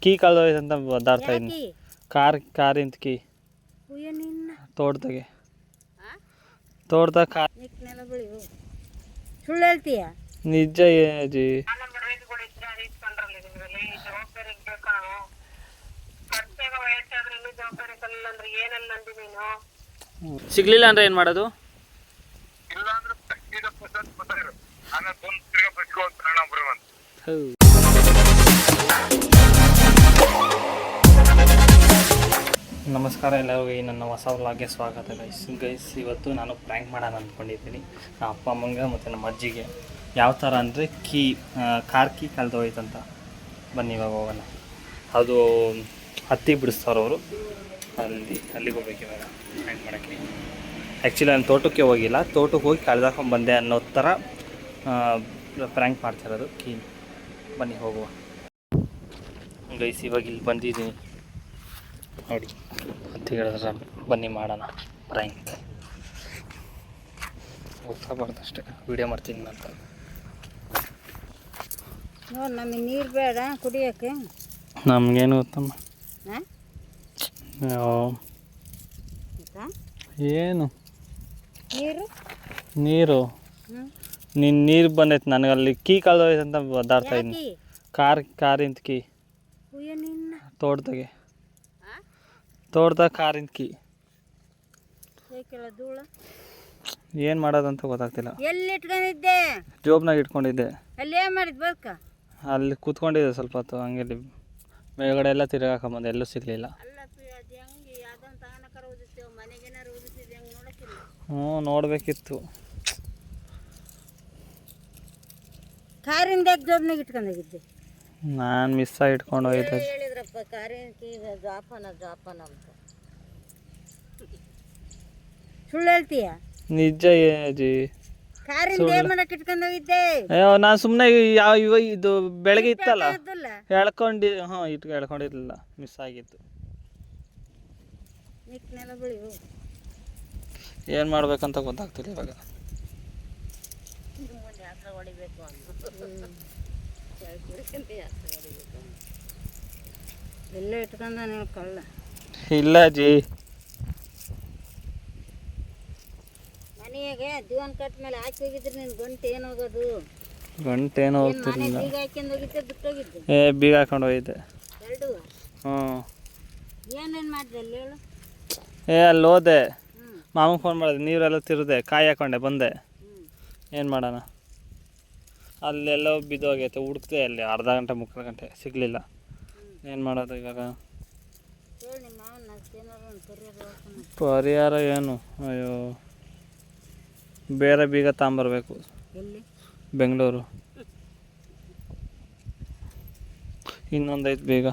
Key ಕಳ್ದೋಯ್ತು ಅಂತ ಒದ್ದಾಡ್ತಾ ಇದ್ದೀನಿ. ಕಾರಿಂತ ಕೀ ತೋಟದಾಗೆ ಕಾರ್ ಸುಳ್ಳು ಹೇಳ್ತೀಯ? ನಿಜ ಜಿ. ಸಿಗ್ಲಿಲ್ಲ ಅಂದ್ರೆ ಏನ್ ಮಾಡೋದು? ನಮಸ್ಕಾರ ಎಲ್ಲರಿಗೂ ಈ ನನ್ನ ಹೊಸ ವ್ಲಾಗ್ಗೆ ಸ್ವಾಗತ ಗೈಸ್. ಇವತ್ತು ನಾನು ಪ್ರ್ಯಾಂಕ್ ಮಾಡೋಣ ಅಂದ್ಕೊಂಡಿದ್ದೀನಿ ನಮ್ಮ ಅಪ್ಪ ಅಮ್ಮಂಗೆ ಮತ್ತು ನಮ್ಮ ಅಜ್ಜಿಗೆ. ಯಾವ ಥರ ಅಂದರೆ ಕಾರ್ ಕೀ ಕಳೆದೋಯ್ತಂತ. ಬನ್ನಿ ಇವಾಗ ಹೋಗೋಣ. ಅದು ಹತ್ತಿ ಬಿಡಿಸ್ತಾರ ಅವರು, ಅಲ್ಲಿಗೆ ಹೋಗ್ಬೇಕು ಇವಾಗ ಪ್ರ್ಯಾಂಕ್ ಮಾಡೋಕ್ಕೆ. ಆ್ಯಕ್ಚುಲಿ ನಾನು ತೋಟಕ್ಕೆ ಹೋಗಿಲ್ಲ, ತೋಟಕ್ಕೆ ಹೋಗಿ ಕಳೆದಾಕೊಂಡು ಬಂದೆ ಅನ್ನೋ ಥರ ಪ್ರ್ಯಾಂಕ್ ಮಾಡ್ತಿರೋದು ಕೀ. ಬನ್ನಿ ಹೋಗುವ ಗೈಸ್. ಇವಾಗ ಇಲ್ಲಿ ಬಂದಿದ್ದೀನಿ ನೋಡಿ, ಅಂತ ಹೇಳಿದ್ರೆ ಬನ್ನಿ ಮಾಡೋಣ ಪ್ರ್ಯಾಂಕ್. ಹೋಗ್ಬಾರ್ದು ಅಷ್ಟೇ, ವೀಡಿಯೋ ಮಾಡ್ತೀನಿ ಅಂತ. ನೋಡಿ, ನಮಗೆ ನೀರು ಬೇಡ ಕುಡಿಯೋಕ್ಕೆ. ನಮಗೇನು ಗೊತ್ತಮ್ಮ ಏನು ನೀರು ನಿನ್ನ ನೀರು ಬಂದೈತೆ ನನಗೆ. ಅಲ್ಲಿ ಕೀ ಕಳ್ದೋಯ್ತು ಅಂತ ಒದ್ದಾಡ್ತಾ ಇದ್ದೀನಿ. ಕಾರಿಂತ ಕೀ ತೋಟದಾಗ ಕಾರಿಂತ ಕೀ ಏನು ಮಾಡೋದಂತ ಗೊತ್ತಾಗ್ತಿಲ್ಲ. ಎಲ್ಲಿ ಇಟ್ಕೊಂಡಿದ್ದೆ? ಜೋಬ್ನಾಗ ಇಟ್ಕೊಂಡಿದ್ದೆ. ಅಲ್ಲಿ ಏನು ಮಾಡಿದ್ ಬಲ್ಕ? ಅಲ್ಲಿ ಕೂತ್ಕೊಂಡಿದ್ದೆ ಸ್ವಲ್ಪ ಹೊತ್ತು, ಹಂಗೆ ಮೇಲ್ಗಡೆ ಎಲ್ಲ ತಿರುಗಾಕೊಂಬಂದೆ, ಎಲ್ಲೂ ಸಿಗಲಿಲ್ಲ. ಹ್ಞೂ ನೋಡಬೇಕಿತ್ತು. ಕಾರಿಂದ ಜೋಬ್ನಾಗ ಇಟ್ಕೊಂಡೋಗಿದ್ದೆ. ನಾನು ಮಿಸ್ ಆಗಿ ಇಟ್ಕೊಂಡು ಹೋಗಿದ್ದೆ. ಹೇಳಿದ್ರಪ್ಪ ಕಾರಿಂದ ಜಾಪನ ಅಂತ. ಸುಳ್ಳು ಹೇಳ್ತೀಯ? ನಿಜ ಜಿ. ಕಾರಿಂದ ಏನು ಮಾಡಕ್ಕೆ ಇಟ್ಕೊಂಡೋಗಿದ್ದೆ? ಅಯ್ಯೋ ನಾನು ಸುಮ್ಮನೆ ಇದು ಬೆಳಗ್ಗೆ ಇತ್ತಲ್ಲ ಎಳ್ಕೊಂಡಿರಲಿಲ್ಲ, ಮಿಸ್ ಆಗಿತ್ತು. ಏನು ಮಾಡ್ಬೇಕಂತ ಗೊತ್ತಾಗ್ತಿಲ್ಲ ಇವಾಗ. ಎಲ್ಲ ಇಟ್ಕೊಂಡ ಕಳ್ಳ. ಇಲ್ಲ ಜಿ, ಮನೆಯಾಗೆ ಜೀವನ ಕಟ್ ಮೇಲೆ ಹಾಕಿ ಹೋಗಿದ್ರೆ ನಿನ್ ಗಂಟೆ ಏನೋಗೋದು? ಗಂಟೆ ಏನೋ ಹೋಗ್ತಿರ್ಲಿಲ್ಲ. ಬೀಗ ಹಾಕ್ಯಂಡ್ ಹೋಗಿದ್ದೆ, ಬಿಟ್ಟೋಗಿದ್ದೆ. ಬೀಗ ಹಾಕೊಂಡು ಹೋಗಿದ್ದೆ. ಎರಡು? ಹ್ಞೂ. ಏನೇನು ಮಾಡಿದೆ ಅಲ್ಲಿ ಹೇಳು? ಅಲ್ಲಿ ಹೋದೆ, ಮಾಮಗೆ ಫೋನ್ ಮಾಡಿದೆ, ನೀರೆಲ್ಲ ತಿರುದೆ, ಕಾಯಿ ಹಾಕೊಂಡೆ ಬಂದೆ. ಏನು ಮಾಡೋಣ, ಅಲ್ಲೆಲ್ಲೋ ಬಿದ್ದೋಗೈತೆ. ಹುಡುಕ್ತೆ ಅಲ್ಲಿ ಅರ್ಧ ಗಂಟೆ ಮುಕ್ಕಾಲು ಗಂಟೆ, ಸಿಗಲಿಲ್ಲ. ಏನು ಮಾಡೋದು ಇವಾಗ? ಪರಿಹಾರ ಏನು? ಅಯ್ಯೋ, ಬೇರೆ ಬೀಗ ತಗೊಂಬರ್ಬೇಕು. ಬೆಂಗಳೂರು ಇನ್ನೊಂದೈತೆ ಬೀಗ.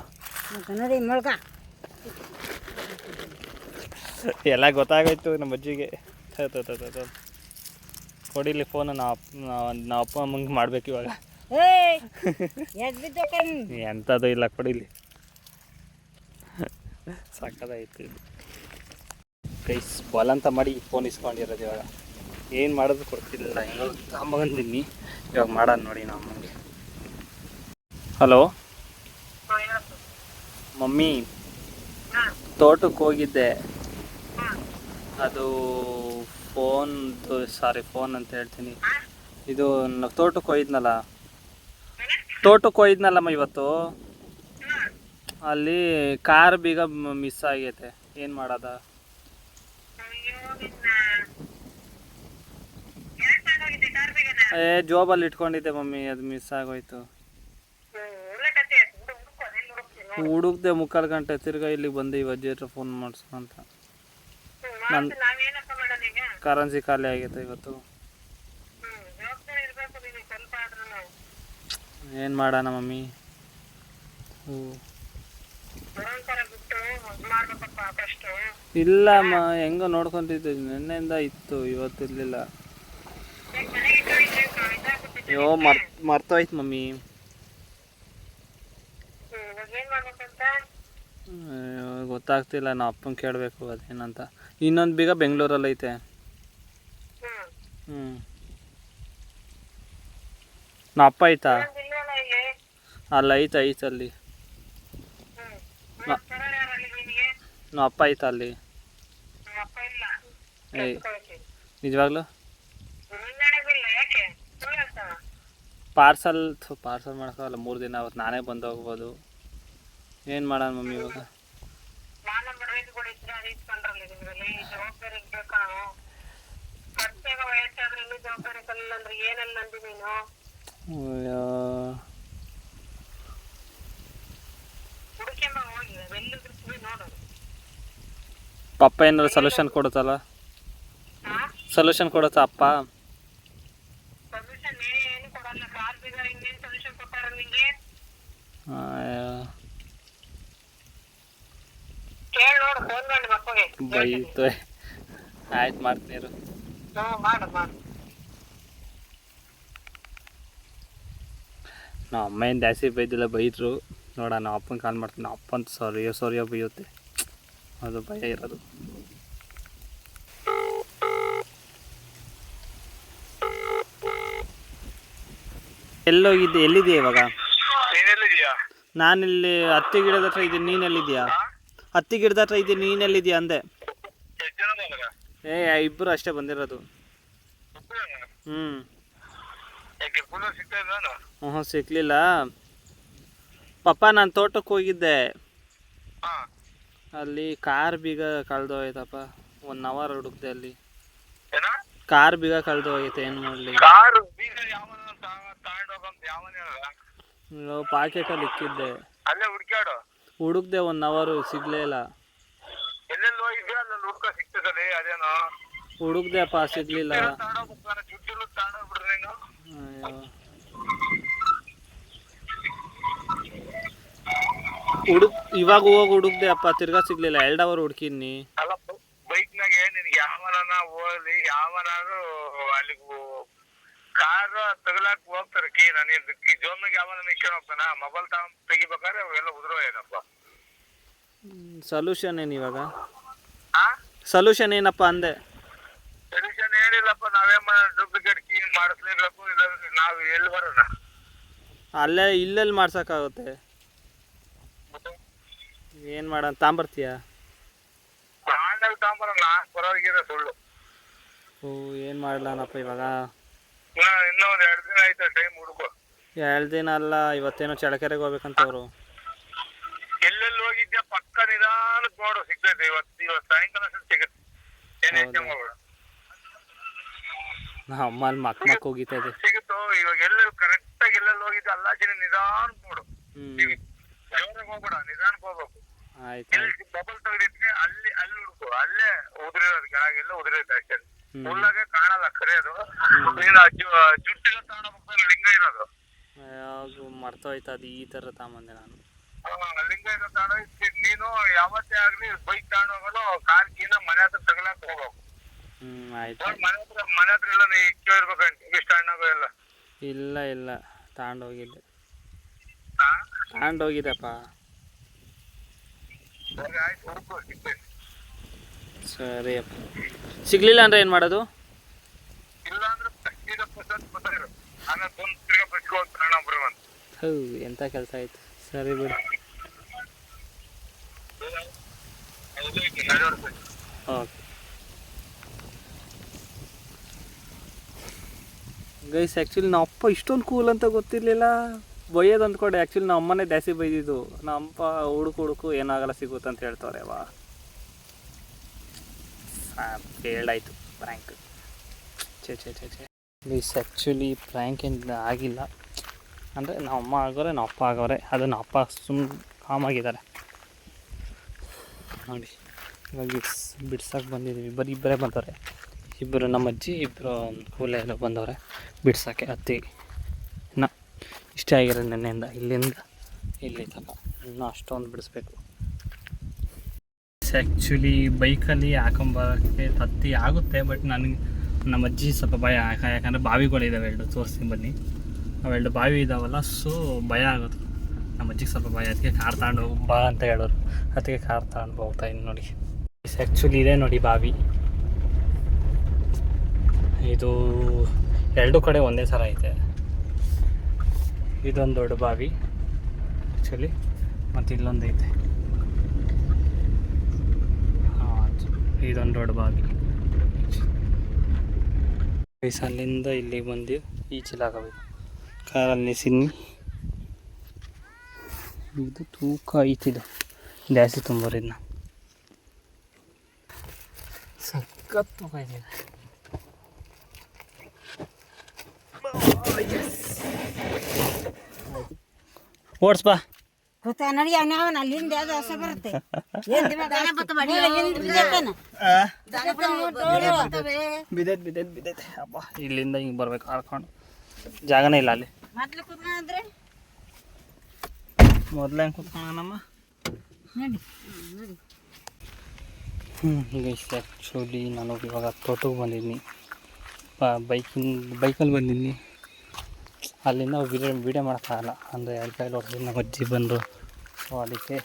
ಎಲ್ಲ ಗೊತ್ತಾಗೋಯ್ತು ನಮ್ಮ ಅಜ್ಜಿಗೆ. ಕೊಡಿಲಿ ಫೋನು, ನಾವು ಅಪ್ಪ ಅಮ್ಮಂಗೆ ಮಾಡ್ಬೇಕು ಇವಾಗ. ಎಂಥದ್ದು ಇಲ್ಲ, ಕೊಡಿಲಿ. ಸಾಕದಾಯ್ತು ಇದು ಗೈಸ್. ಬಲಂತ ಮಾಡಿ ಫೋನ್ ಇಸ್ಕೊಂಡಿರೋದು. ಇವಾಗ ಏನು ಮಾಡೋದು ಕೊಡ್ತಿಲ್ಲ. ಹೆಂಗೋ ತಗೊಂಬಂದಿನಿ, ಇವಾಗ ಮಾಡೋಣ ನೋಡಿ ನಮ್ಮ ಅಮ್ಮಂಗೆ. ಹಲೋ ಮಮ್ಮಿ, ತೋಟಕ್ಕೆ ಹೋಗಿದ್ದೆ. ಅದು ಫೋನ್ ಅಂತ ಹೇಳ್ತೀನಿ. ಇದು ತೋಟಕ್ಕೆ ಹೋಗಿದ್ನಲ್ಲಮ್ಮ ಇವತ್ತು. ಅಲ್ಲಿ ಕಾರ್ ಬೀಗ ಮಿಸ್ ಆಗೈತೆ. ಏನು ಮಾಡೋದ? ಜೋಬಲ್ಲಿ ಇಟ್ಕೊಂಡಿದ್ದೆ ಮಮ್ಮಿ, ಅದು ಮಿಸ್ ಆಗೋಯ್ತು. ಹುಡುಕ್ದೆ ಮುಕ್ಕಾಲು ಗಂಟೆ, ತಿರ್ಗಾ ಇಲ್ಲಿಗೆ ಬಂದೆ ಈ ಅಜ್ಜಿ ಹತ್ರ ಫೋನ್ ಮಾಡಿಸ್ಕೊಂತ. ನನ್ನ ಕರೆನ್ಸಿ ಖಾಲಿ ಆಗೈತೆ ಇವತ್ತು. ಏನು ಮಾಡೋಣ ಮಮ್ಮಿ? ಇಲ್ಲಮ್ಮ, ಹೆಂಗೋ ನೋಡ್ಕೊಂತಿದ್ದೆ. ನಿನ್ನೆಯಿಂದ ಇತ್ತು, ಇವತ್ತಿರಲಿಲ್ಲ. ಅಯ್ಯೋ ಮರ್ತೋಯ್ತು ಮಮ್ಮಿ. ಗೊತ್ತಾಗ್ತಿಲ್ಲ, ನಾವು ಅಪ್ಪನ ಕೇಳಬೇಕು ಅದೇನಂತ. ಇನ್ನೊಂದು ಬೀಗ ಬೆಂಗಳೂರಲ್ಲಿ ಐತೆ. ನಾ ಅಪ್ಪ ಐತಾ? ಅಲ್ಲ ಐತೆ ಅಲ್ಲಿ. ನಮ್ಮ ಅಪ್ಪ ಐತಾ ಅಲ್ಲಿ? ಏಯ್ ನಿಜವಾಗ್ಲೂ ಪಾರ್ಸಲ್ ಮಾಡೋಕ್ಕಾಗಲ್ಲ, 3 ದಿನ ಅವತ್ತು ನಾನೇ ಬಂದು ಹೋಗ್ಬೋದು. ಏನು ಮಾಡೋಣ ಮಮ್ಮಿ ಇವಾಗ? ಅಯ್ಯೋ. ಪಪ್ಪ ಏನಾದ್ರು ಸೊಲ್ಯೂಷನ್ ಕೊಡುತ್ತಲ್ಲ? ಸೊಲ್ಯೂಷನ್ ಕೊಡುತ್ತಾ ಅಪ್ಪ? ಬೈತು. ಆಯ್ತು ಮಾಡ್ತೀನಿ. ನಮ್ಮ ಅಮ್ಮ ಏನು ಜಾಸ್ತಿ ಬೈದಿಲ್ಲ, ಬೈದರು. ನೋಡ ನಾವು ಅಪ್ಪನ ಕಾಲ್ ಮಾಡ್ತೀನಿ. ನಮ್ಮ ಅಪ್ಪಂತ ಸೊರಿಯೋ ಬೈಯುತ್ತೆ, ಅದು ಭಯ ಇರೋದು. ಎಲ್ಲಿದೆಯಾ ಇವಾಗ? ನಾನಿಲ್ಲಿ ಹತ್ತಿ ಗಿಡದ ಹತ್ರ ಇದ್ದೀನಿ, ನೀನೆಲ್ಲಿದೆಯಾ? ಹತ್ತಿ ಗಿಡದ ಹತ್ರ ಇದ್ದೀನಿ, ನೀನೆಲ್ಲಿದೆಯಾ ಅಂದೆ. ಇಬ್ಬರು ಅಷ್ಟೇ ಬಂದಿರೋದು. ಸಿಕ್ಲಿಲ್ಲ ಪಪ್ಪ. ನಾನು ತೋಟಕ್ಕೆ ಹೋಗಿದ್ದೆ, ಅಲ್ಲಿ ಕಾರ್ ಬೀಗ ಕಳೆದೋಯ್ತಪ್ಪ. 1 ಅವರ್ ಹುಡುಕ್ದೆ, ಅಲ್ಲಿ ಕಾರ್ ಬೀಗ ಕಳೆದೋಗೈತೆ. ಏನು ಮಾಡಲಿ? ಪಾಕೆಟಲ್ಲಿ ಇಕ್ಕಿದ್ದೆ, ಹುಡುಕ್ದೆ 1 ಅವರ್, ಸಿಗ್ಲೇ ಇಲ್ಲ. ಹುಡುಕ್ದೆ ಅಪ್ಪ, ಸಿಗ್ಲಿಲ್ಲ. ಇವಾಗ ಹೋಗಿ ಹುಡುಕ್ದೆ ಅಪ್ಪ, ತಿರ್ಗಾ ಸಿಗ್ಲಿಲ್ಲ. 2 ಅವರ್ ಹುಡುಕಿದ್ನಿ. ಬೈಕ್ನಾಗೆ ನಿನ್ಗೆ ಯಾವನ ಹೋಗ್ಲಿ, ಯಾವನಾದ್ರು ಅಲ್ಲಿಗೆ ಕಾರ್ ತಗಲಾಕ್ ಹೋಗ್ತಾರೆ. ಕೀ ನಾನು ಜೋಮ್ನಾಗ ಯಾವನ ಇಟ್ಕೊಂಡು ಹೋಗ್ತಾನ, ಮೊಬೈಲ್ ತೆಗಿಬೇಕಾದ್ರೆ ಅವೆಲ್ಲ ಉದುರೋಯ್ತಪ್ಪ. ಸೊಲ್ಯೂಷನ್ ಏನು ಇವಾಗ? ಸೊಲ್ಯೂಷನ್ ಏನಪ್ಪ ಅಂದೆ? ಸೊಲ್ಯೂಷನ್ ಏನಿಲ್ಲಪ್ಪ, ನಾವೇನ್ ಡೂಪ್ಲಿಕೇಟ್ ಕೀ ಮಾಡಿಸ್ಲೇಬೇಕು, ಇಲ್ಲಾಂದ್ರೆ ನಾವು ಎಲ್ಲಿ ಬರೋಣ? ಇಲ್ಲೆಲ್ಲಿ ಮಾಡ್ಸೋಕ್ಕಾಗುತ್ತೆ? ಏನು ಮಾಡೋಣ? ತಾಂಬರ್ತೀಯ? ತಾಂಬರಲ್ಲ, ಬರೋಗಿರೋ ಸುಳ್ಳು. ಏನು ಮಾಡಲನಪ್ಪ ಇವಾಗ? ಇನ್ನೂ ಒಂದು 2 ದಿನ ಆಯ್ತು, ಟೈಮ್ ಹುಡುಕು. 2 ದಿನ ಅಲ್ಲ, ಇವತ್ತೇನೋ ಚಳ್ಳಕೆರೆಗೆ ಹೋಗ್ಬೇಕಂತವ್ರು. ಎಲ್ಲೆಲ್ಲಿ ಹೋಗಿದ್ಯಾ? ಪಕ್ಕ ನಿಧಾನಕ್ಕೆ ನೋಡು, ಸಿಗ್ತೈತೆ. ಇವತ್ತು ಸಾಯಂಕಾಲ ಸಿಗುತ್ತೆ. ಅಮ್ಮ ಅಲ್ಲಿ ಮಕ್ಕ ಹೋಗಿತಾ ಇದೆ, ಸಿಗುತ್ತೋ? ಇವಾಗ ಎಲ್ಲೆಲ್ಲಿ ಕರೆಕ್ಟಾಗಿ ಎಲ್ಲೆಲ್ಲಿ ಹೋಗಿದ್ದೆ ಎಲ್ಲ ಜನ ನಿಧಾನಕ್ಕೆ ನೋಡು. ಜೋರಾಗಿ ಹೋಗ್ಬೇಡ, ನಿಧಾನಕ್ಕೆ ಹೋಗ್ಬೇಕು. ಆಯ್ತು. ಮೊಬೈಲ್ ತೆಗೆದಿಟ್ರೆ ಅಲ್ಲಿ ಹುಡುಕು, ಅಲ್ಲೇ ಉದುರಿರೋದು, ಕೆಳಗೆಲ್ಲ ಉದುರಿರುತ್ತೆ ಅಷ್ಟೇ. ಉಳ್ಳಾಗೆ ಕಾಣಲ್ಲ ಕರೆಯೋದು. ಜುಟ್ಟಿಗೆ ತಗೊಂಡೋಗ್ಬೇಕು, ಲಿಂಗ ಇರೋದು. ಯಾವಾಗ ಮರ್ತೋಯ್ತು ಅದು, ಈ ಥರ ತಗೊಂಬಂದೆ ನಾನು. ಲಿಂಗ ಇರೋ ತಗೊಂಡೋಗಿ ನೀನು ಯಾವತ್ತೇ ಆಗಲಿ ಬೈಕ್ ತಗೊಂಡೋಗೋದು, ಕಾರ್ ಕೀನ ಮನೆ ಹತ್ರ ತಗೊಳಕ್ ಹೋಗ್ಬೇಕು. ಆಯ್ತು. ಮನೆ ಹತ್ರ ಎಲ್ಲ ಇಕ್ಕೋ ಇರ್ಬೇಕು, ಇಷ್ಟ ಹಣ್ಣಾಗೋ ಎಲ್ಲ. ಇಲ್ಲ ತಗೊಂಡೋಗಿದ್ದೆ, ತಗೊಂಡೋಗಿದ್ದಪ್ಪ. ಆಯ್ತು, ಹುಡುಕು, ಸಿಗ್ತೈತೆ. ಸರಿ ಅಪ್ಪ. ಸಿಗ್ಲಿಲ್ಲ ಅಂದ್ರೆ ಏನು ಮಾಡೋದು? ಇಲ್ಲ ಅಂದ್ರೆ ಈಗ ಬರ್ತಾಯಿರು, ಆಮೇಲೆ ಬಂದು ತಿರ್ಗಾ ಬಸ್ಕೋ ಕಾರಣ ಬರುವಂತ. ಎಂಥ ಕೆಲಸ ಆಯ್ತು. ಸರಿ ಬಿಡು. ಓಕೆ ಗೈಸ್, ಆ್ಯಕ್ಚುಲಿ ನಮ್ಮ ಅಪ್ಪ ಇಷ್ಟೊಂದು ಕೂಲ್ ಅಂತ ಗೊತ್ತಿರಲಿಲ್ಲ. ಬೈಯೋದು ಅಂದ್ಕೊಂಡೆ, ಆ್ಯಕ್ಚುಲಿ ನಮ್ಮ ಅಮ್ಮನೇ ಜಾಸ್ತಿ ಬೈದಿದ್ದು. ನಮ್ಮ ಅಪ್ಪ ಹುಡುಕು ಏನಾಗಲ್ಲ ಸಿಗುತ್ತೆ ಅಂತ ಹೇಳ್ತವ್ರೆ. ಹೇಳಾಯ್ತು ಪ್ರ್ಯಾಂಕ್. ಛೇ ಗೈಸ್, ಆ್ಯಕ್ಚುಲಿ ಪ್ರ್ಯಾಂಕ್ ಏನು ಆಗಿಲ್ಲ. ಅಂದರೆ ನಮ್ಮ ಅಮ್ಮ ಆಗೋರೆ, ನಮ್ಮ ಅಪ್ಪ ಆಗೋರೆ. ಅದು ನಮ್ಮ ಅಪ್ಪ ಸುಮ್ಮನೆ ಕಾಮಾಗಿದ್ದಾರೆ ನೋಡಿ. ಇವಾಗ ಬಿಡ್ಸಕ್ಕೆ ಬಂದಿದ್ದೀವಿ, ಇಬ್ಬರೇ ಬಂದವ್ರೆ. ಇಬ್ಬರು ನಮ್ಮ ಅಜ್ಜಿ, ಇಬ್ಬರು ಕೂಲೆಲ್ಲ ಬಂದವ್ರೆ ಬಿಡ್ಸೋಕ್ಕೆ ಹತ್ತಿ. ಇನ್ನು ಇಷ್ಟೇ ಆಗಿರೋದು ನೆನ್ನೆಯಿಂದ, ಇಲ್ಲಿಂದ ಇಲ್ಲಿ ತನಕ ಇನ್ನೂ ಅಷ್ಟೊಂದು ಬಿಡಿಸ್ಬೇಕು. ಆ್ಯಕ್ಚುಲಿ ಬೈಕಲ್ಲಿ ಹಾಕೊಂಬರೋಕ್ಕೆ ಹತ್ತಿ ಆಗುತ್ತೆ, ಬಟ್ ನನಗೆ ನಮ್ಮ ಅಜ್ಜಿ ಸ್ವಲ್ಪ ಭಯ. ಯಾಕಂದರೆ ಬಾವಿಗಳಿದ್ದಾವೆ 2, ತೋರಿಸ್ತೀನಿ ಬನ್ನಿ. ಅವೆರಡು ಬಾವಿ ಇದ್ದಾವಲ್ಲ, ಸೊ ಭಯ ಆಗೋದು ನಮ್ಮ ಅಜ್ಜಿಗೆ ಸ್ವಲ್ಪ ಭಯ. ಅದಕ್ಕೆ ಕಾರ್ ತಗೊಂಡು ಬಾ ಅಂತ ಹೇಳೋರು, ಅದಕ್ಕೆ ಕಾರ್ ತಗೊಂಡು ಹೋಗ್ತಾಯಿದ್ದೀನಿ ನೋಡಿ. ಆ್ಯಕ್ಚುಲಿ ಇದೆ ನೋಡಿ ಬಾವಿ. ಇದು 2 ಕಡೆ ಒಂದೇ ಥರ ಐತೆ. ಇದೊಂದು ದೊಡ್ಡ ಬಾವಿ ಆ್ಯಕ್ಚುಲಿ, ಮತ್ತು ಇಲ್ಲೊಂದು ಐತೆ. ಇದೊಂದು ದೊಡ್ಡ ಬಾಗಿಲು. ಗೈಸ್ ಅಲ್ಲಿಂದ ಇಲ್ಲಿಗೆ ಬಂದು ಈಚಲಾಗಬೇಕು. ಕಾರಲ್ಲಿ ಸಿನ್ನಿ ಇದು ತೂಕ ಐತಿದು ಜಾಸ್ತಿ ತುಂಬೋರಿದ್ನ ಸಖತ್ ತೂಕ ಇದೆ. ಓಡ್ಸ್ ಬಾ. ಗೊತ್ತಾ ನೋಡಿ ಅವನ ಅಲ್ಲಿಂದ ಯಾವ್ದು ಹಸ ಬರುತ್ತೆ ಬಿದ್ದೈತೆ ಅಪ್ಪ. ಇಲ್ಲಿಂದ ಹಿಂಗೆ ಬರ್ಬೇಕು ಹಾಡ್ಕೊಂಡು ಜಾಗನೇ ಇಲ್ಲ ಅಲ್ಲಿ. ಮೊದ್ಲು ಕುತ್ಕೊಂಡ್ರೆ ಮೊದಲೇ ಹೆಂಗೆ ಕೂತ್ಕೊಳ್ಳೋಣಮ್ಮ. ನೋಡಿ ಗೈಸ್ ಆ್ಯಕ್ಚುಲಿ ನಾನು ಇವಾಗ ತೋಟಕ್ಕೆ ಬಂದಿದ್ದೀನಿ. ಬೈಕಲ್ಲಿ ಬಂದಿದ್ದೀನಿ. ಅಲ್ಲಿಂದ ವೀಡಿಯೋ ಮಾಡೋಕ್ಕಾಗಲ್ಲ, ಅಂದರೆ 2 ಕೈಲಿ ಹೊಡೆದು ನಮ್ಮ ಅಜ್ಜಿ ಬಂದರು. ಸೊ ಅದಕ್ಕೆ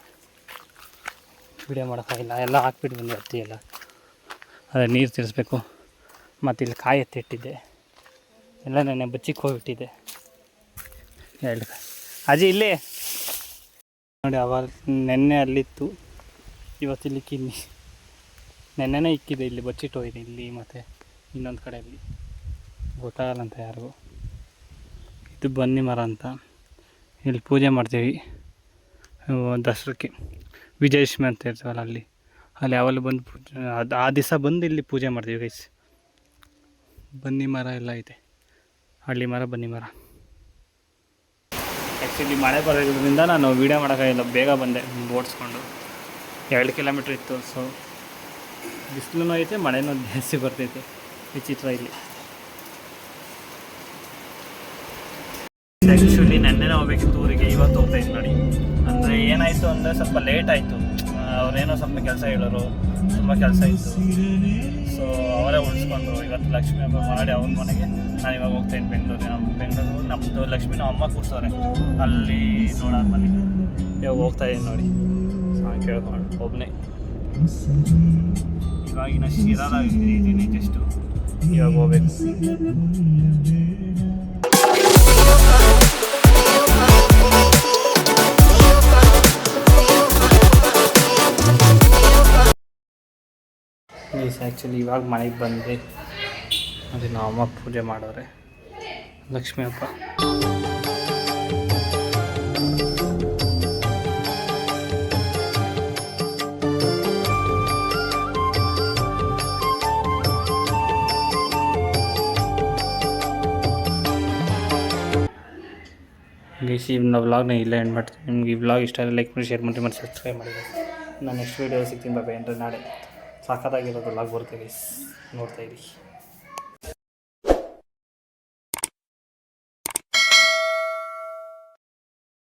ವೀಡಿಯೋ ಮಾಡೋಕ್ಕಾಗಿಲ್ಲ. ಎಲ್ಲ ಹಾಕ್ಬಿಟ್ಟು ಬಂದು ಹತ್ತಿ ಎಲ್ಲ ಅದೇ ನೀರು ತಿರ್ಸ್ಬೇಕು. ಮತ್ತು ಇಲ್ಲಿ ಕಾಯಿ ಎತ್ತಿಟ್ಟಿದ್ದೆ ಎಲ್ಲ ನೆನ್ನೆ ಬಚ್ಚಿಗೆ ಹೋಗಿಬಿಟ್ಟಿದ್ದೆ 2 ಕಾಯಿ. ಅಜ್ಜಿ ಇಲ್ಲಿ ನೋಡಿ, ಅವಾಗ ನೆನ್ನೆ ಅಲ್ಲಿತ್ತು, ಇವತ್ತು ಇಲ್ಲಿ ಕಿನ್ನಿ. ನೆನ್ನೆನೇ ಇಕ್ಕಿದೆ ಇಲ್ಲಿ ಬಚ್ಚಿಟ್ಟು ಹೋಗಿದೆ ಇಲ್ಲಿ ಮತ್ತು ಇನ್ನೊಂದು ಕಡೆಯಲ್ಲಿ ಗೊತ್ತಾಗಲ್ಲಂತ ಯಾರಿಗೂ. ಇದು ಬನ್ನಿ ಮರ ಅಂತ, ಇಲ್ಲಿ ಪೂಜೆ ಮಾಡ್ತೀವಿ ದಸರಕ್ಕೆ. ವಿಜಯದಶಮಿ ಅಂತ ಇರ್ತೀವಲ್ಲ ಅಲ್ಲಿ ಯಾವಲ್ಲೂ ಬಂದು ಅದು ಆ ದಿವಸ ಬಂದು ಇಲ್ಲಿ ಪೂಜೆ ಮಾಡ್ತೀವಿ ಗೈಸ್. ಬನ್ನಿ ಮರ ಎಲ್ಲ ಐತೆ, ಹಳ್ಳಿ ಮರ ಬನ್ನಿ ಮರ. ಆ್ಯಕ್ಚುಲಿ ಮಳೆ ಬರೋದ್ರಿಂದ ನಾನು ವೀಡಿಯೋ ಮಾಡೋಕ್ಕಾಗಿಲ್ಲ, ಬೇಗ ಬಂದೆ ಓಡಿಸ್ಕೊಂಡು. 2 ಕಿಲೋಮೀಟ್ರ್ ಇತ್ತು. ಸೊ ಬಿಸಿಲೂ ಐತೆ, ಮಳೆನೂ ಜಾಸ್ತಿ ಬರ್ತೈತೆ, ವಿಚಿತ್ರ ಇಲ್ಲಿ. ಆ್ಯಕ್ಚುಲಿ ನೆನ್ನೆನೇ ಹೋಗ್ಬೇಕಿತ್ತು ಊರಿಗೆ, ಇವತ್ತು ಹೋಗ್ತಾಯಿದ್ದು ನೋಡಿ. ಅಂದರೆ ಏನಾಯಿತು ಅಂದರೆ ಸ್ವಲ್ಪ ಲೇಟ್ ಆಯಿತು. ಅವರೇನೋ ಸ್ವಲ್ಪ ಕೆಲಸ ಹೇಳೋರು, ತುಂಬ ಕೆಲಸ ಇತ್ತು. ಸೊ ಅವರೇ ಉಳಿಸ್ಕೊಂಡ್ರು. ಇವತ್ತು ಲಕ್ಷ್ಮಿ ಹಬ್ಬ ಮಾಡಿ ಅವ್ರ ಮನೆಗೆ ನಾನು ಇವಾಗ ಹೋಗ್ತಾಯಿದ್ದೀನಿ ಬೆಂಗಳೂರು. ನಮ್ಮದು ಲಕ್ಷ್ಮಿ ನಮ್ಮ ಅಮ್ಮ ಕೂರ್ಸೋರೆ ಅಲ್ಲಿ ನೋಡೋಣ ಮನೆ. ಇವಾಗ ಹೋಗ್ತಾಯಿದ್ದೀನಿ ನೋಡಿ, ಸಾಂಗ್ ಕೇಳ್ಕೊಂಡು ಒಬ್ಬನೇ. ಇವಾಗಿನ ಶಿರಾಗಿದ್ದೀನಿ ಜಸ್ಟು, ಇವಾಗ ಹೋಗ್ಬೇಕು. ಪ್ಲೀಸ್ ಆ್ಯಕ್ಚುಲಿ ಇವಾಗ ಮನೆಗೆ ಬಂದೆ. ಅದೇ ನಾವು ಅಮ್ಮ ಪೂಜೆ ಮಾಡೋರೆ ಲಕ್ಷ್ಮಿ ಹಬ್ಬ. ಗೈಸ್ ಈ ವ್ಲಾಗ್ನ ಇಲ್ಲೇ ಎಂಡ್ ಮಾಡ್ತೀನಿ. ನಿಮ್ಗೆ ಈ ವ್ಲಾಗ್ ಇಷ್ಟ ಆದರೆ ಲೈಕ್ ಮಾಡಿ, ಶೇರ್ ಮಾಡಿ, ಮತ್ತು ಸಬ್ಸ್ಕ್ರೈಬ್ ಮಾಡಿ. ನಾನು ನೆಕ್ಸ್ಟ್ ವೀಡಿಯೋ ಸಿಗ್ತೀನಿ ಬಾಬಾ. ಅಂದರೆ ನಾಳೆ ಸಾಕಾಗಿರೋದು ವ್ಲಾಗ್ ಬರುತ್ತೆ ಗೈಸ್, ನೋಡ್ತಾಯಿರಿ.